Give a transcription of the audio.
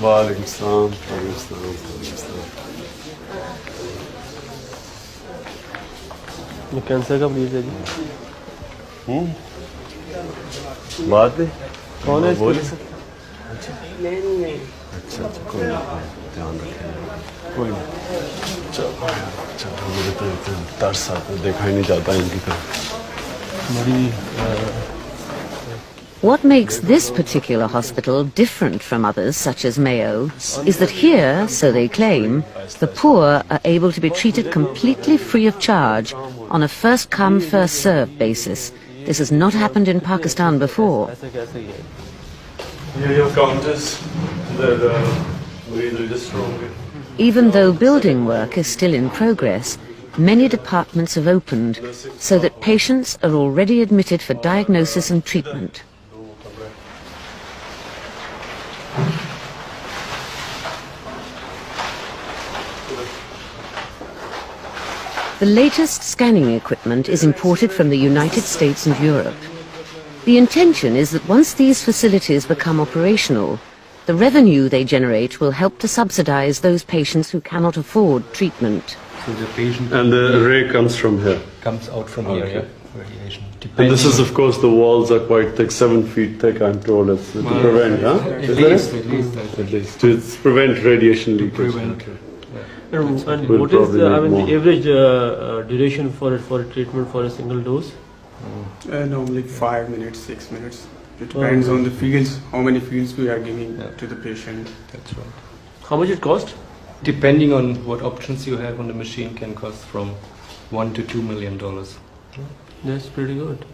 وعلیکم السلام. کینسر کا مریض ہے جی. بات ہے کون ہے؟ بول نہیں سکتے. اچھا کوئی نہیں, دھیان رکھیں. کوئی نہیں. چلو مجھے تو ترس آتا ہے, دیکھا ہی نہیں جاتا ان کی طرف. What makes this particular hospital different from others, such as Mayo, is that here, so they claim, the poor are able to be treated completely free of charge on a first-come, first-served basis. This has not happened in Pakistan before. Even though building work is still in progress, many departments have opened so that patients are already admitted for diagnosis and treatment. The latest scanning equipment is imported from the United States and Europe. The intention is that once these facilities become operational, the revenue they generate will help to subsidize those patients who cannot afford treatment. So the patient And the ray comes from here. comes out from here, yeah, radiation. And this is, of course, the walls are quite thick, 7 feet thick, I'm told. It's to prevent, huh? At Is that least, it? at least that. At least to prevent radiation leakage. Prevent. Okay. And We'll what is probably the, need more. the average duration for a treatment for a single dose? Normally 5 minutes, 6 minutes. It depends on the fields, how many fields we are giving to the patient. That's right. How much it cost? Depending on what options you have on the machine, can cost from $1 to $2 million. That's pretty good.